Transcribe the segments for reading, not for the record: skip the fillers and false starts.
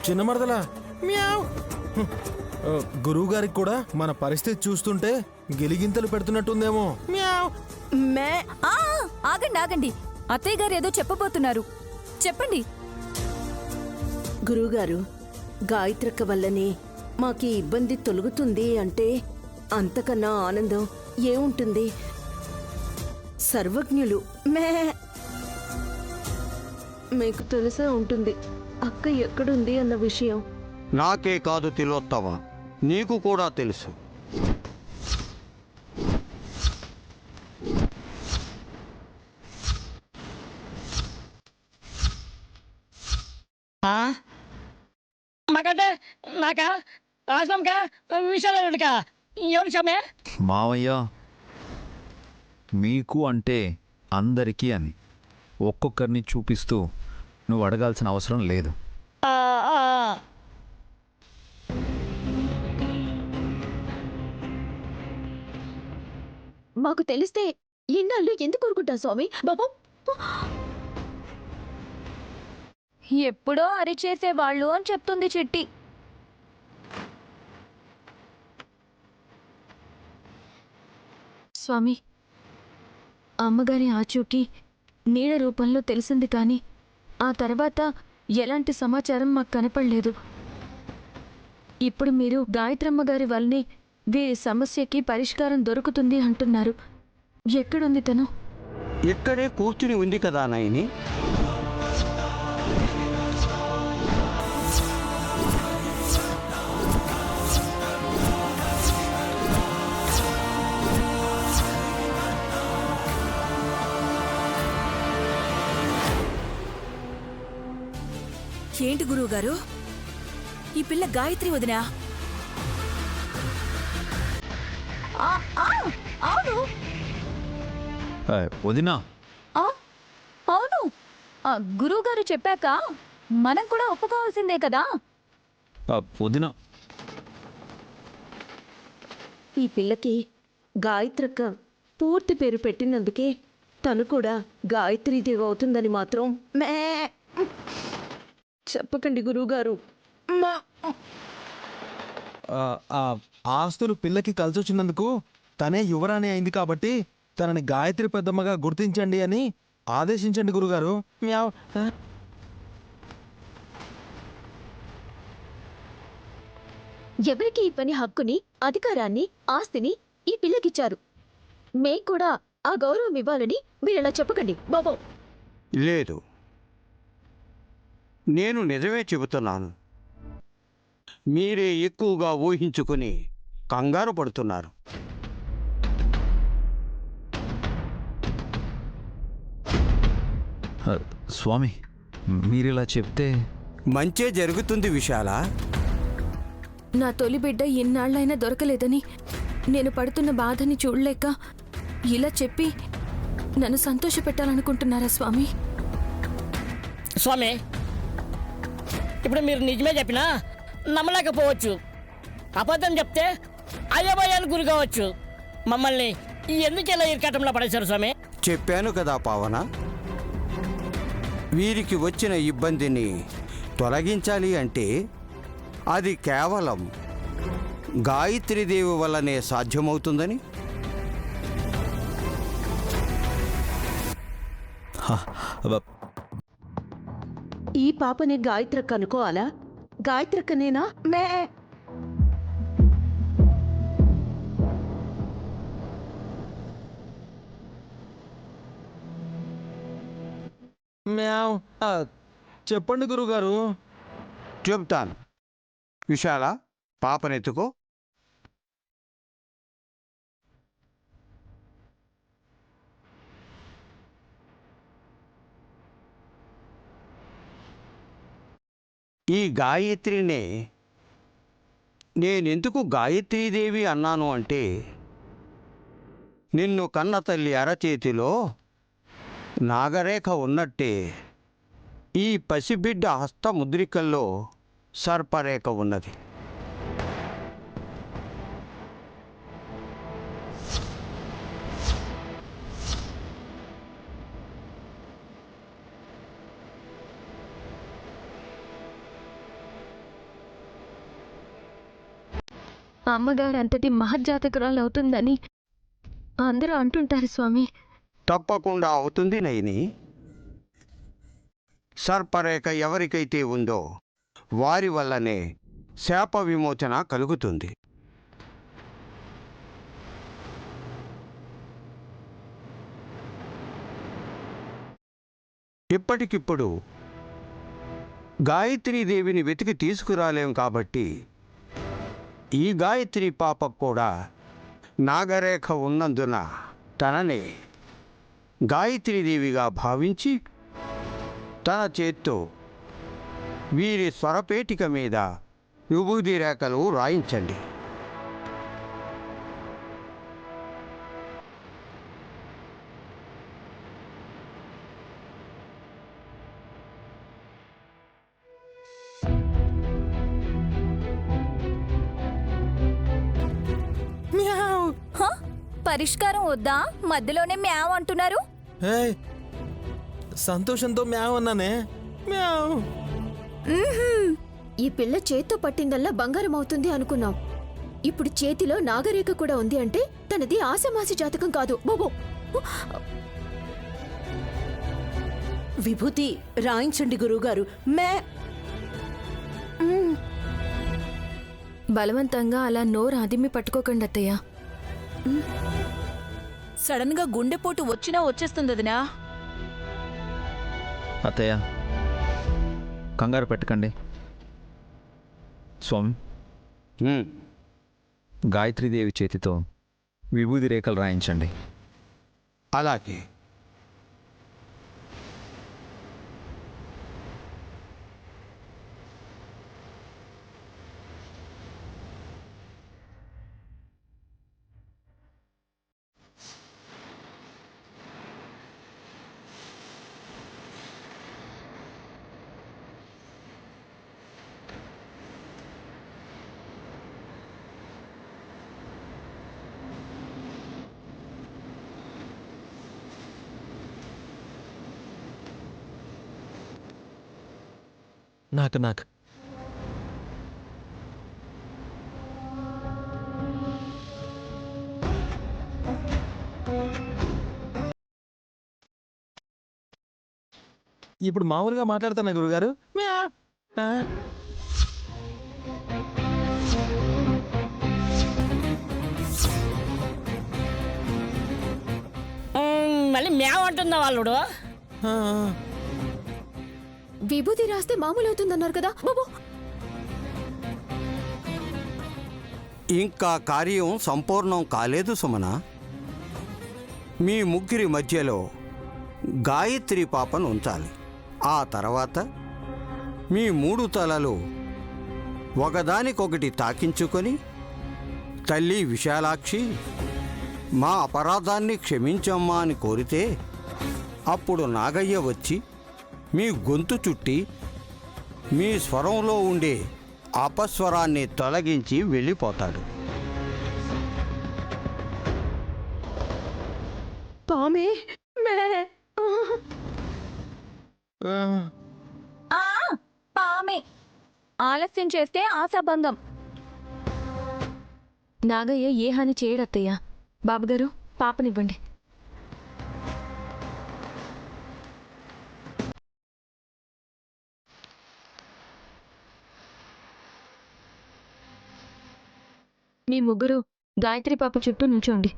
చిన్న మరదలా మ్యావ్. గురువు గారికి కూడా మన పరిస్థితి చూస్తుంటే గిలిగింతలు పెడుతున్నట్టుందేమో. మ్యావ్. మే ఆగండి ఆగండి, అత్తయ్య గారు ఏదో చెప్పబోతున్నారు, చెప్పండి. గురువుగారు, గాయత్రక్క వల్లనే మాకీ ఇబ్బంది తొలగుతుంది అంటే అంతకన్నా ఆనందం ఏముంటుంది? సర్వజ్ఞులు మీకు తెలిసే ఉంటుంది అక్క ఎక్కడుంది అన్న విషయం. నాకే కాదు తిలోత్తమ, నీకు కూడా తెలుసు. మాకంటే నాకా ఆశ్రమంకా విషయాలుకా ఎవరు సమ్మె? మావయ్య, మీకు అంటే అందరికీ అని ఒక్కొక్కరిని చూపిస్తూ నువ్వు అడగాల్సిన అవసరం లేదు. మాకు తెలిస్తే ఇన్నాళ్ళు ఎందుకు ఊరుకుంటా స్వామి? బాబు, ఎప్పుడో అరిచేసేవాళ్ళు అని చెప్తుంది చిట్టి. స్వామి, అమ్మగారి ఆచూకీ నీడ రూపంలో తెలిసింది, కానీ ఆ తర్వాత ఎలాంటి సమాచారం మాకు కనపడలేదు. ఇప్పుడు మీరు గాయత్రమ్మ గారి వల్లనే వీరి సమస్యకి పరిష్కారం దొరుకుతుంది అంటున్నారు. ఎక్కడుంది తను? ఇక్కడే కూర్చుని ఉంది కదా నాయని. ఏంటి గురువుగారు, ఈ పిల్ల గాయత్రి వదినా? అవును వదినా, అవును, గురువుగారు చెప్పాక మనం కూడా ఒప్పుకోవాల్సిందే కదా. వదినా, ఈ పిల్లకి గాయత్రక్క పూర్తి పేరు పెట్టినందుకే తను కూడా గాయత్రీదేవి అవుతుందని మాత్రం చెప్పకండి గురువుగారు. ఆస్తులు పిల్లకి కలిసొచ్చినందుకు తనే యువరాణి అయింది కాబట్టి తనని గాయత్రి పెద్దమ్మగా గుర్తించండి అని ఆదేశించండి గురుగారు. మ్యావ్. ఎవరికి ఈ పని హక్కుని, అధికారాన్ని, ఆస్తిని ఈ పిల్లకిచ్చారు? మేం కూడా ఆ గౌరవం ఇవ్వాలని మీరలా చెప్పకండి బాబు. లేదు, నేను నిజమే చెబుతున్నాను. మీరే ఎక్కువగా ఊహించుకుని కంగారు పడుతున్నారు. స్వామి, మీరిలా చెప్తే మంచే జరుగుతుంది విశాల. నా తొలి బిడ్డ ఎన్నాళ్ళైనా దొరకలేదని నేను పడుతున్న బాధని చూడలేక ఇలా చెప్పి నన్ను సంతోషపెట్టాలనుకుంటున్నారా స్వామి? స్వామి, ఇప్పుడు మీరు నిజమే చెప్పినా నమ్మలేకపోవచ్చు. అబద్ధం చెప్తే అయ్యబోయాలు గురి కావచ్చు. మమ్మల్ని ఎందుకు ఇలా ఇరకాటంలో పడేశారు స్వామి? చెప్పాను కదా పావన, వీరికి వచ్చిన ఇబ్బందిని తొలగించాలి అంటే అది కేవలం గాయత్రీదేవి వల్లనే సాధ్యమవుతుందని. ఈ పాపని గాయత్రక్క అనుకోవాలా? గాయత్రక్కనేనా? మ్యావ్. చెప్పండి గురుగారు. చెప్తాను. విశాల, పాపనెత్తుకో. ఈ గాయత్రినే నేనెందుకు గాయత్రీదేవి అన్నాను అంటే, నిన్ను కన్న తల్లి అరచేతిలో నాగరేఖ ఉన్నట్టే ఈ పసిబిడ్డ హస్తముద్రికల్లో సర్పరేఖ ఉన్నది. అమ్మగారు అంతటి మహజ్జాతకురాలు అవుతుందని అందరూ అంటుంటారు స్వామి. తప్పకుండా అవుతుంది నయని. సర్పరేఖ ఎవరికైతే ఉందో వారి వల్లనే శాప విమోచన కలుగుతుంది. ఇప్పటికిప్పుడు గాయత్రీదేవిని వెతికి తీసుకురాలేం కాబట్టి ఈ గాయత్రి పాప కూడా నాగరేఖ ఉన్నందున తనని గాయత్రీదేవిగా భావించి తన చేత్తో వీరి స్వరపేటిక మీద విభూది రేఖలు రాయించండి. హ? పరిష్కారం వద్దా? మధ్యలోనే మ్యావ్ అంటున్నారు. ఏయ్, సంతోషంతో మ్యావ్ అన్నానే. మ్యావ్. ఈ పిల్ల చేత్తో పట్టిందల్లా బంగారం అవుతుంది అనుకున్నాం. ఇప్పుడు చేతిలో నాగరేఖ కూడా ఉంది అంటే తనది ఆసమాసి జాతకం కాదు. బాబో, విభూతి రాయించండి గురువుగారు. బలవంతంగా అలా నోరు అదిమి పట్టుకోకండి అత్తయ్య. సడన్ గా గుండెపోటు వచ్చినా వచ్చేస్తుంది వదినా. అత్తయ్య కంగారు పెట్టకండి. స్వామి, గాయత్రీదేవి చేతితో విభూది రేఖలు రాయించండి. అలాగే నాకు ఇప్పుడు మామూలుగా మాట్లాడుతున్నా గురుగారు. మ్యావ్. ఆ. మళ్ళీ మ్యావ్ అంటుందా వాళ్ళుడు? ఆ. విభూతి రాస్తే మామూలు అవుతుందన్నారు కదా బాబు. ఇంకా కార్యం సంపూర్ణం కాలేదు సుమన. మీ ముగ్గురి మధ్యలో గాయత్రి పాపను ఉంచాలి. ఆ తర్వాత మీ 3 తలలు ఒకదానికొకటి తాకించుకొని, తల్లి విశాలాక్షి మా అపరాధాన్ని క్షమించమ్మా అని కోరితే అప్పుడు నాగయ్య వచ్చి మీ గొంతు చుట్టి మీ స్వరంలో ఉండే అపస్వరాన్ని తొలగించి వెళ్ళిపోతాడు. పామే ఆ. పామే. ఆలస్యం చేస్తే ఆశాభంగం. నాగయ్య ఏ హాని చేయడత్తయ్య. బాబుగారు, పాపనివ్వండి. మీ ముగ్గురు గాయత్రి పాప చుట్టూ నిల్చోండి.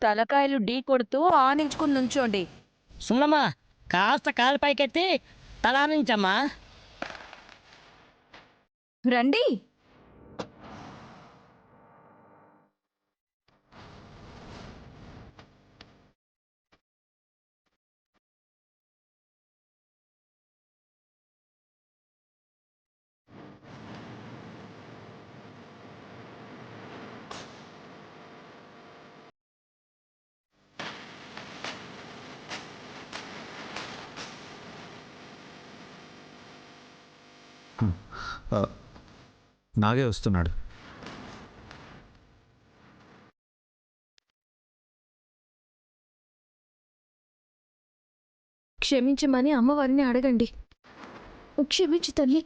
తలకాయలు ఢీ కొడుతూ ఆనించుకుని నుంచోండి. సున్నమ్మా, కాస్త కాలు పైకెత్తి తలానించమ్మా. రండి. నాగే వస్తున్నాడు. క్షమించమని అమ్మవారిని అడగండి. క్షమించు తల్లి.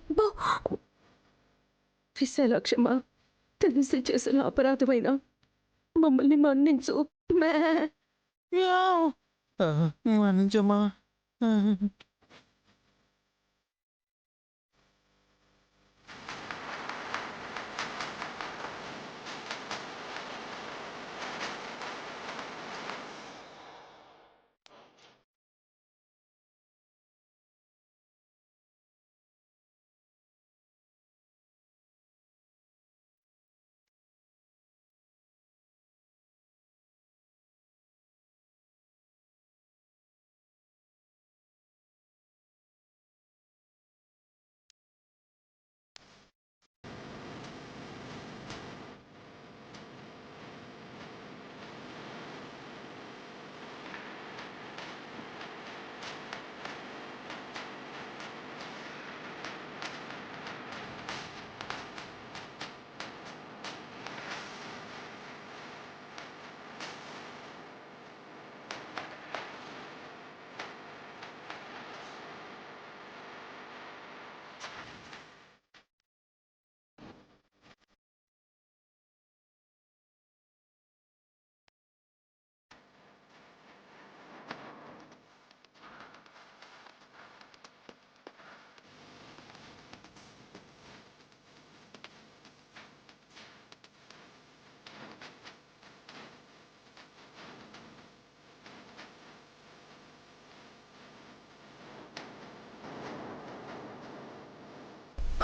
విశాలాక్షమ్మ, తెలిసి చేసిన అపరాధమైన మమ్మల్ని మన్నించు. మన్నించమ్మా.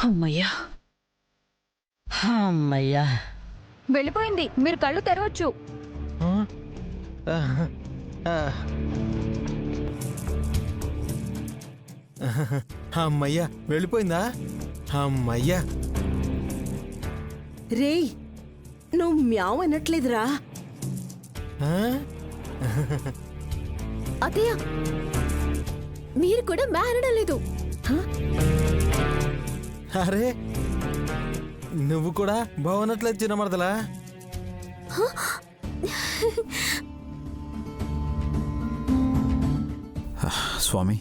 అమ్మయ్యా. అమ్మయ్యా. వెళ్ళిపోయింది, మీరు కళ్ళు తెరవచ్చు. అమ్మయ్యా, వెళ్ళిపోయిందా? అమ్మయ్యా. రేయ్, నువ్వు మ్యావ్ అనట్లేదురా. ఆ? అత్తయ్య, మీరు కూడా అనడం లేదు. అరే, నువ్వు కూడా బాగున్నట్లేదు చిన్న మరదలా. స్వామి,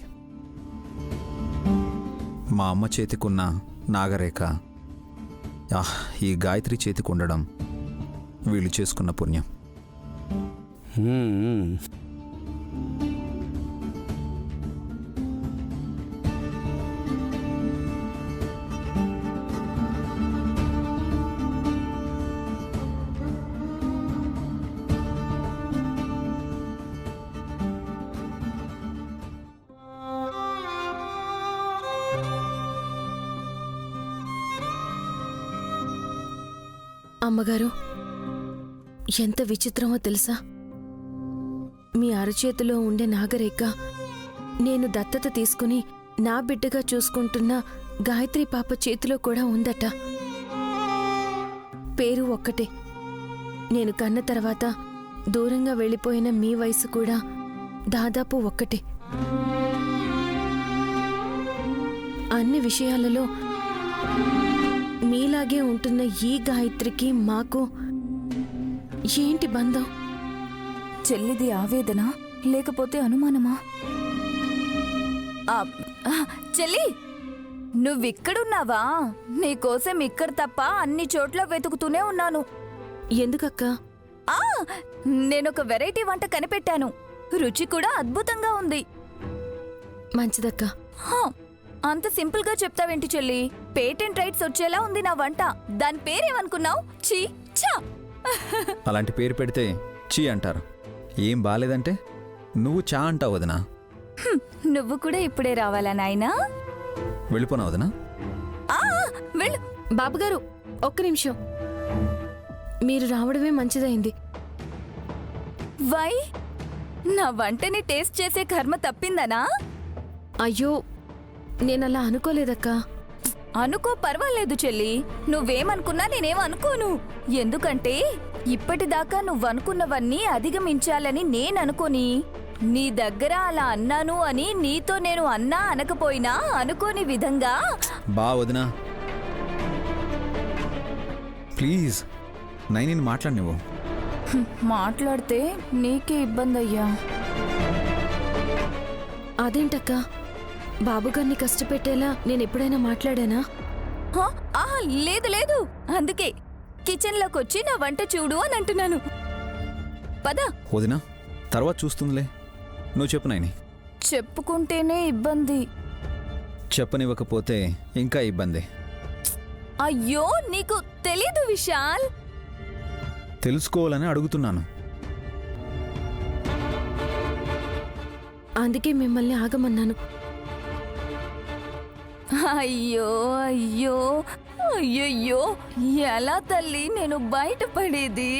మా అమ్మ చేతికున్న నాగరేఖ ఈ గాయత్రి చేతికి ఉండడం వీళ్ళు చేసుకున్న పుణ్యం. అమ్మగారు, ఎంత విచిత్రమో తెలుసా? మీ అరచేతిలో ఉండే నాగరేఖ నేను దత్తత తీసుకుని నా బిడ్డగా చూసుకుంటున్న గాయత్రి పాప చేతిలో కూడా ఉందట. పేరు ఒక్కటే. నేను కన్న తర్వాత దూరంగా వెళ్ళిపోయిన మీ వయసు కూడా దాదాపు ఒక్కటే. అన్ని విషయాలలో మీలాగే ఉంటున్న ఈ గాయత్రికి మాకు ఏంటి బంధం? చెల్లిది ఆవేదన లేకపోతే అనుమానమా? చెల్లి, నువ్విక్కడున్నావా? నీకోసం ఇక్కడ తప్ప అన్ని చోట్ల వెతుకుతూనే ఉన్నాను. ఎందుకక్క? నేనొక వెరైటీ వంట కనిపెట్టాను. రుచి కూడా అద్భుతంగా ఉంది. మంచిదక్క. అంత సింపుల్ గా చెప్తావేంటి చెల్లి? పేటెంట్ రైట్స్ వచ్చేలా ఉంది నా వంట. దాని పేరేమనుకున్నావు? చీ చా. అలాంటి పేరు పెడితే చీ అంటారు. ఏం బాలేదంటే నువ్వు చా అంటావు వదినా. నువ్వు కూడా ఇప్పుడే రావాలా నాయనా? వెళ్ళిపోనా వదినా? వెళ్ళు. బాబుగారు, ఒక్క నిమిషం. మీరు రావడమే మంచిదైంది. వై? నా వంటని టేస్ట్ చేసే కర్మ తప్పిందనా? అయ్యో, నేనలా అనుకోలేదక్కా. అనుకో, పర్వాలేదు చెల్లి. నువ్వేమనుకున్నా నేనేం అనుకోను. ఎందుకంటే ఇప్పటిదాకా నువ్వనుకున్నవన్నీ అధిగమించాలని నేననుకోని నీ దగ్గర అలా అన్నాను అని నీతో నేను అన్నా అనకపోయినా అనుకోని విధంగా. బా వదినా, ప్లీజ్ నైని మాట్లాడి నువ్వు. మాట్లాడితే నీకే ఇబ్బంది అయ్యా. అదేంటక్క, బాబుగారిని కష్టపెట్టేలా నేను ఎప్పుడైనా మాట్లాడానా? హా? ఆహా, లేదు లేదు, అందుకే కిచెన్లోకి వచ్చి నా వంట చూడు అని అంటున్నాను. పద. వదినా తర్వాత చూస్తుందిలే. నువ్వు చెప్పు నాయని. చెప్పుకుంటేనే ఇబ్బంది. చెప్పనివ్వకపోతే ఇంకా ఇబ్బంది. అయ్యో, నీకు తెలీదు విశాల్. తెలుసుకోవాలని అడుగుతున్నాను. అందుకే మిమ్మల్ని ఆగమన్నాను. అయ్యో అయ్యో అయ్యయ్యో, ఎలా తల్లి నేను బయటపడేది?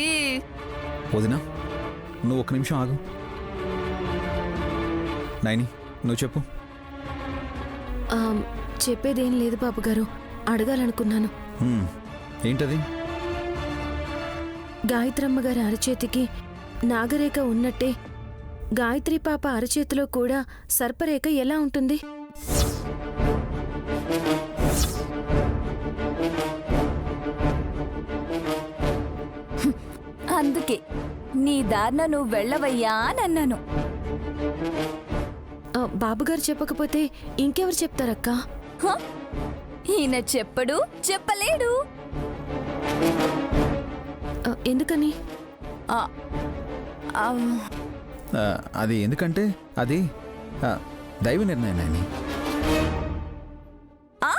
వదినా నువ్వు ఒక నిమిషం ఆగు. నాయని నువ్వు చెప్పు. చెప్పేదేం లేదు బాబుగారు, అడగాలనుకున్నాను. ఏంటది? గాయత్రమ్మ గారి అరచేతికి నాగరేఖ ఉన్నట్టే గాయత్రి పాప అరచేతిలో కూడా సర్పరేఖ ఎలా ఉంటుంది? అందుకే నీ దారిన నువ్వు వెళ్ళవయ్యా అని అన్నాను. బాబుగారు చెప్పకపోతే ఇంకెవరు చెప్తారక్కా? హ? ఈయన చెప్పడు, చెప్పలేడు. ఎందుకని? ఆ, ఆ, అది ఎందుకంటే అది దైవ నిర్ణయం నాయని. ఆ,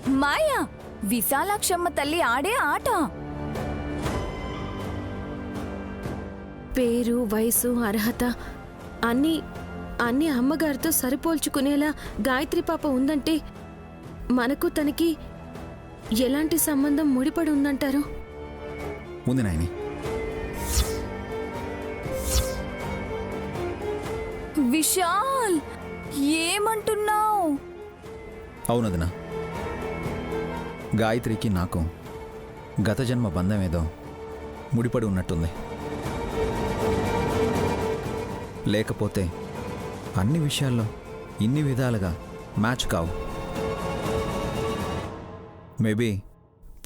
మాయా, విశాలాక్షమ్మ తల్లి ఆడే ఆట. పేరు, వయసు, అర్హత అన్నీ అన్నీ అమ్మగారితో సరిపోల్చుకునేలా గాయత్రి పాప ఉందంటే మనకు తనకి ఎలాంటి సంబంధం ముడిపడి ఉందంటారు? ఉంది నాయని. విశాల్, ఏమంటున్నావు? అవునదినా, గాయత్రికి నాకు గత జన్మ బంధం ఏదో ముడిపడి ఉన్నట్టుంది. లేకపోతే అన్ని విషయాల్లో ఇన్ని విధాలుగా మ్యాచ్ కావు. మేబీ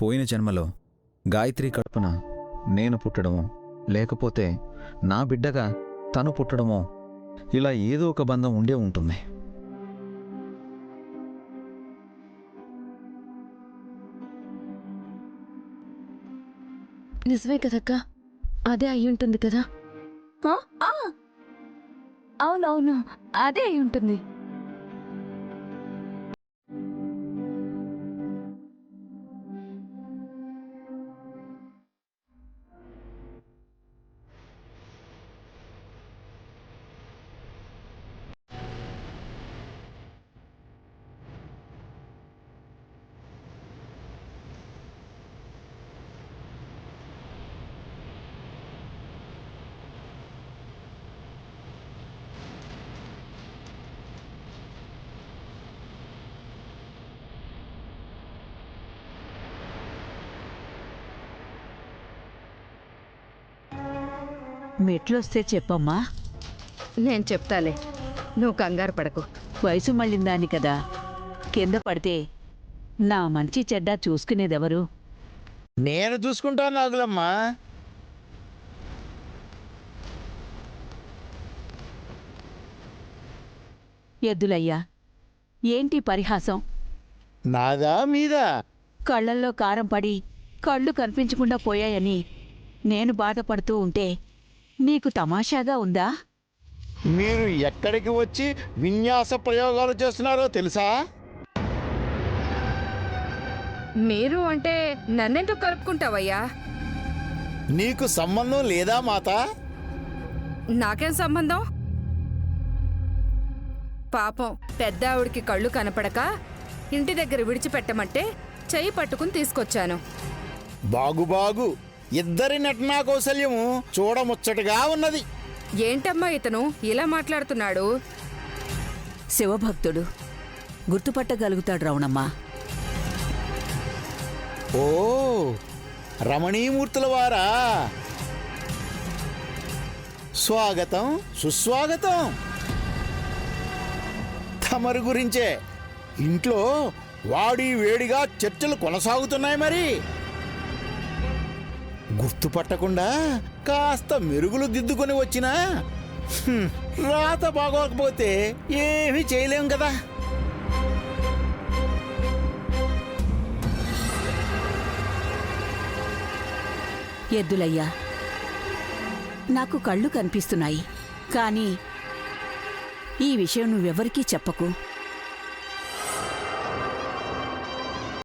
పోయిన జన్మలో గాయత్రి కడుపున నేను పుట్టడమో, లేకపోతే నా బిడ్డగా తను పుట్టడమో, ఇలా ఏదో ఒక బంధం ఉండే ఉంటుంది. నిజమే కదక్కా, అదే అయ్యుంటుంది కదా. ఆ, ఆ, అవునవును, అదే అయి ఉంటుంది. మెట్లొస్తే చెప్పమ్మా. నేను చెప్తాలే, నువ్వు కంగారు పడకు. వయసు మళ్ళిందాని కదా, కింద పడితే నా మంచి చెడ్డ చూసుకునేదెవరు? నేను చూసుకుంటాను నాగులమ్మా. ఎద్దులయ్యా, ఏంటి పరిహాసం? నాదా మీదా? కళ్ళల్లో కారం పడి కళ్ళు కనిపించకుండా పోయాయని నేను బాధపడుతూ ఉంటే నీకు తమాషాగా ఉందా? మీరు ఎక్కడికి వచ్చి విన్యాస ప్రయోగాలు చేస్తున్నారో తెలుసా? మీరు అంటే నన్నెందుకు కలుపుకుంటావయ్యా? నీకు సంబంధం లేదా మాత? నాకేం సంబంధం? పాపం పెద్ద ఆవిడికి కళ్ళు కనపడక ఇంటి దగ్గర విడిచిపెట్టమంటే చెయ్యి పట్టుకుని తీసుకొచ్చాను. బాగు ఇద్దరి నటనా కౌశల్యము చూడముచ్చటగా ఉన్నది. ఏంటమ్మా ఇతను ఇలా మాట్లాడుతున్నాడు? శివభక్తుడు, గుర్తుపట్టగలుగుతాడు రవణమ్మా. ఓ, రమణీమూర్తుల వారా, స్వాగతం సుస్వాగతం. తమరి గురించే ఇంట్లో వాడి వేడిగా చర్చలు కొనసాగుతున్నాయి. మరి గుర్తుపట్టకుండా కాస్త మెరుగులు దిద్దుకొని వచ్చినా రాత బాగోకపోతే ఏమీ చేయలేం కదా. ఎద్దులయ్యా నాకు కళ్ళు కనిపిస్తున్నాయి కానీ ఈ విషయం నువ్వెవరికీ చెప్పకు.